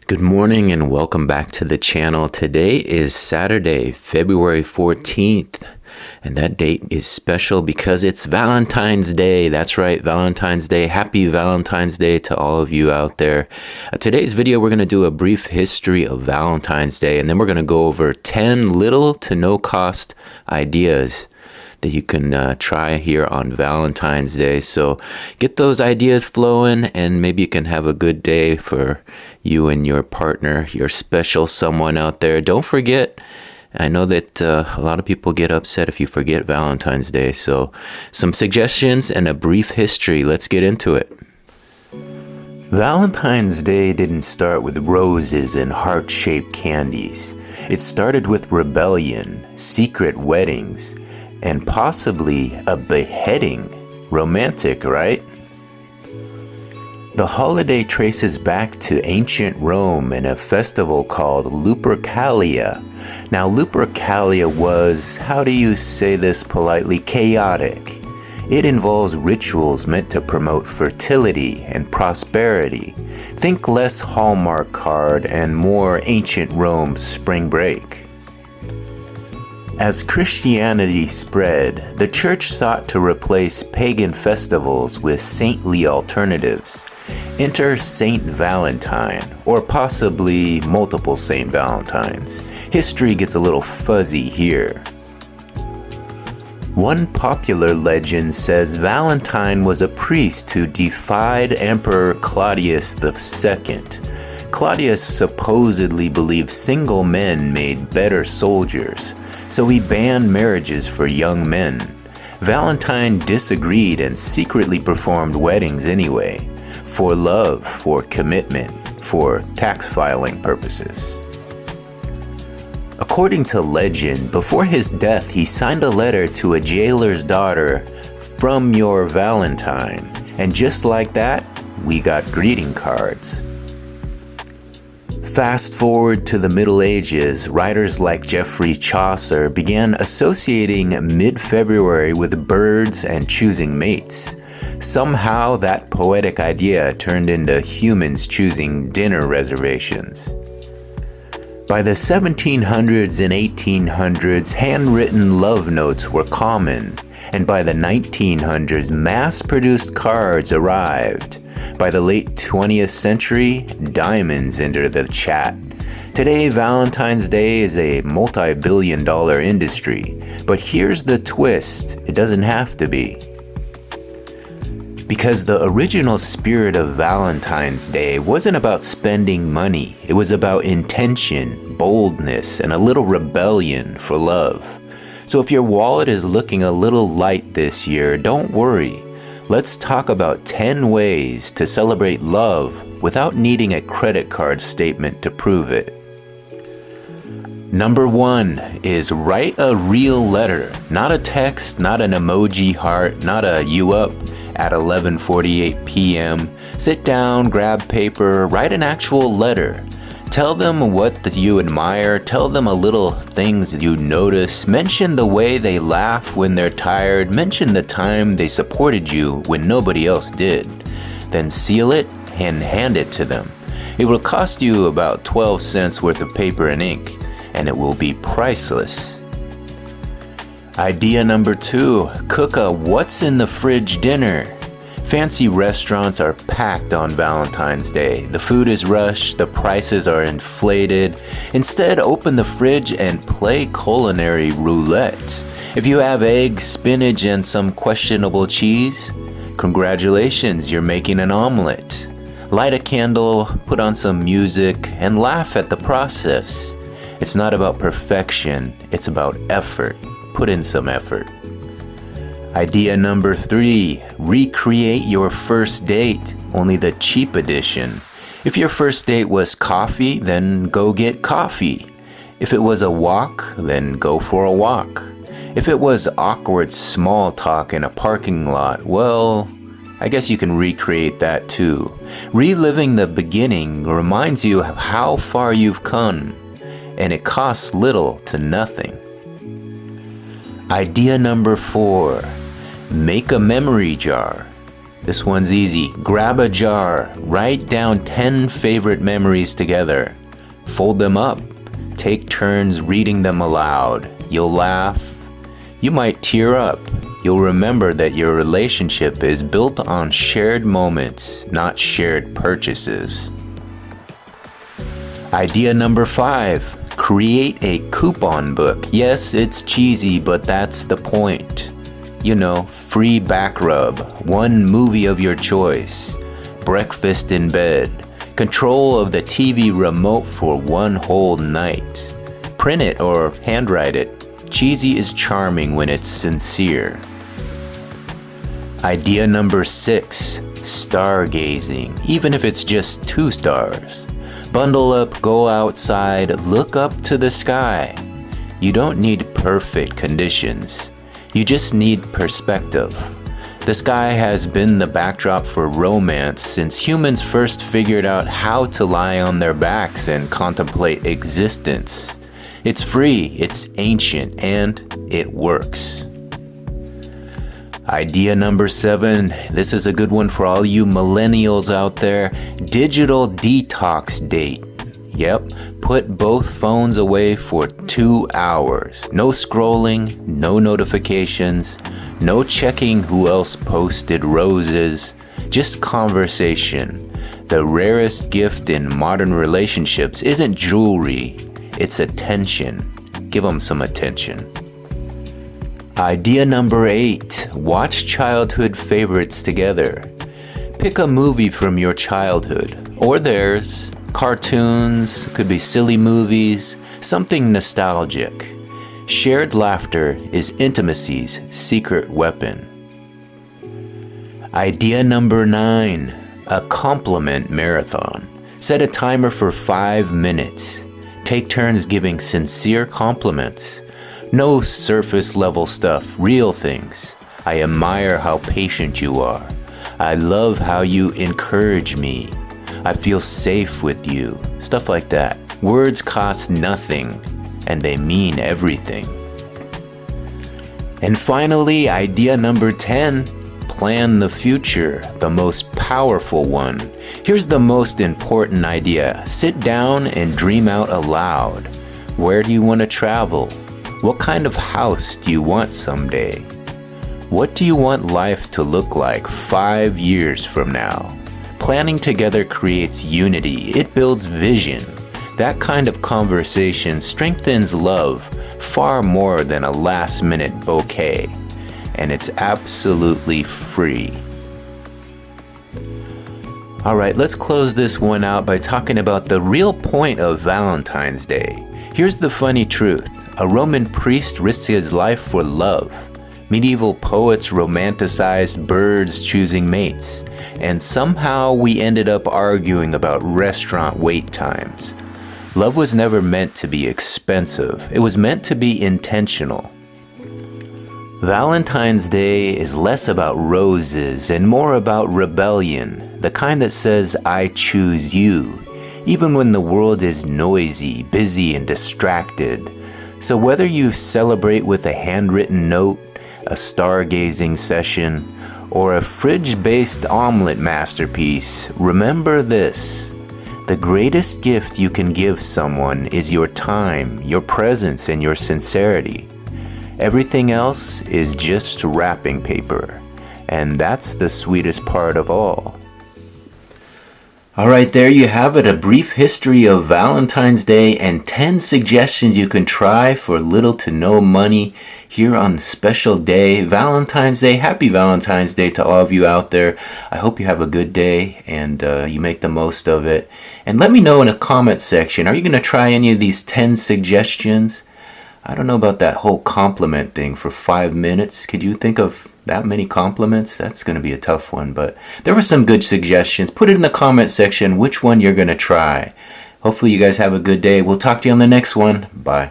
Good morning and welcome back to the channel. Today is Saturday, February 14th, and that date is special because it's Valentine's Day. That's right, Valentine's Day. Happy Valentine's Day to all of you out there. Today's video, we're going to do a brief history of Valentine's Day, and then we're going to go over 10 little to no cost ideas that you can try here on Valentine's Day. So get those ideas flowing and maybe you can have a good day for you and your partner, your special someone out there. Don't forget, I know that a lot of people get upset if you forget Valentine's Day. So some suggestions and a brief history. Let's get into it. Valentine's Day didn't start with roses and heart-shaped candies. It started with rebellion, secret weddings, and possibly a beheading. Romantic, right? The holiday traces back to ancient Rome and a festival called Lupercalia. Now, Lupercalia was, how do you say this politely, chaotic. It involves rituals meant to promote fertility and prosperity. Think less Hallmark card and more ancient Rome spring break. As Christianity spread, the church sought to replace pagan festivals with saintly alternatives. Enter Saint Valentine, or possibly multiple Saint Valentines. History gets a little fuzzy here. One popular legend says Valentine was a priest who defied Emperor Claudius II. Claudius supposedly believed single men made better soldiers, so he banned marriages for young men. Valentine disagreed and secretly performed weddings anyway, for love, for commitment, for tax filing purposes. According to legend, before his death, he signed a letter to a jailer's daughter, "From your Valentine," and just like that, we got greeting cards. Fast forward to the Middle Ages, writers like Geoffrey Chaucer began associating mid-February with birds and choosing mates. Somehow that poetic idea turned into humans choosing dinner reservations. By the 1700s and 1800s, handwritten love notes were common, and by the 1900s, mass-produced cards arrived. By the late 20th century, diamonds entered the chat. Today, Valentine's Day is a multi-billion-dollar industry. But here's the twist, it doesn't have to be. Because the original spirit of Valentine's Day wasn't about spending money. It was about intention, boldness, and a little rebellion for love. So if your wallet is looking a little light this year, don't worry. Let's talk about 10 ways to celebrate love without needing a credit card statement to prove it. Number 1 is write a real letter, not a text, not an emoji heart, not a you up at 11:48 p.m. Sit down, grab paper, write an actual letter. Tell them what you admire, tell them a little things that you notice, mention the way they laugh when they're tired, mention the time they supported you when nobody else did. Then seal it and hand it to them. It will cost you about 12 cents worth of paper and ink, and it will be priceless. Idea number 2, cook a what's in the fridge dinner. Fancy restaurants are packed on Valentine's Day. The food is rushed, the prices are inflated. Instead, open the fridge and play culinary roulette. If you have eggs, spinach, and some questionable cheese, congratulations, you're making an omelet. Light a candle, put on some music, and laugh at the process. It's not about perfection, it's about effort. Put in some effort. Idea number 3, recreate your first date, only the cheap edition. If your first date was coffee, then go get coffee. If it was a walk, then go for a walk. If it was awkward small talk in a parking lot, well, I guess you can recreate that too. Reliving the beginning reminds you of how far you've come, and it costs little to nothing. Idea number 4, make a memory jar. This one's easy. Grab a jar, write down 10 favorite memories together. Fold them up. Take turns reading them aloud. You'll laugh. You might tear up. You'll remember that your relationship is built on shared moments, not shared purchases. Idea number 5. Create a coupon book. Yes, it's cheesy, but that's the point. You know, free back rub, one movie of your choice, breakfast in bed, control of the TV remote for one whole night. Print it or handwrite it. Cheesy is charming when it's sincere. Idea number 6. Stargazing, even if it's just 2 stars. Bundle up, go outside, look up to the sky. You don't need perfect conditions. You just need perspective. The sky has been the backdrop for romance since humans first figured out how to lie on their backs and contemplate existence. It's free, it's ancient, and it works. Idea number 7. This is a good one for all you millennials out there. Digital detox date. Yep, put both phones away for 2 hours. No scrolling, no notifications, no checking who else posted roses, just conversation. The rarest gift in modern relationships isn't jewelry, it's attention. Give them some attention. Idea number 8. Watch childhood favorites together. Pick a movie from your childhood, or theirs. Cartoons, could be silly movies, something nostalgic. Shared laughter is intimacy's secret weapon. Idea number 9. A compliment marathon. Set a timer for 5 minutes. Take turns giving sincere compliments. No surface level stuff, real things. I admire how patient you are. I love how you encourage me. I feel safe with you. Stuff like that. Words cost nothing, and they mean everything. And finally, idea number 10. Plan the future, the most powerful one. Here's the most important idea. Sit down and dream out aloud. Where do you want to travel? What kind of house do you want someday? What do you want life to look like 5 years from now? Planning together creates unity. It builds vision. That kind of conversation strengthens love far more than a last-minute bouquet. And it's absolutely free. Alright, let's close this one out by talking about the real point of Valentine's Day. Here's the funny truth. A Roman priest risked his life for love. Medieval poets romanticized birds choosing mates. And somehow we ended up arguing about restaurant wait times. Love was never meant to be expensive. It was meant to be intentional. Valentine's Day is less about roses and more about rebellion, the kind that says, I choose you, even when the world is noisy, busy, and distracted. So whether you celebrate with a handwritten note, a stargazing session, or a fridge-based omelet masterpiece, remember this. The greatest gift you can give someone is your time, your presence, and your sincerity. Everything else is just wrapping paper, and that's the sweetest part of all. Alright, there you have it, a brief history of Valentine's Day and 10 suggestions you can try for little to no money here on the special day, Valentine's Day. Happy Valentine's Day to all of you out there. I hope you have a good day and you make the most of it. And let me know in the comment section, are you going to try any of these 10 suggestions? I don't know about that whole compliment thing for 5 minutes. Could you think of that many compliments? That's going to be a tough one, but there were some good suggestions. Put it in the comment section which one you're going to try. Hopefully you guys have a good day. We'll talk to you on the next one. Bye.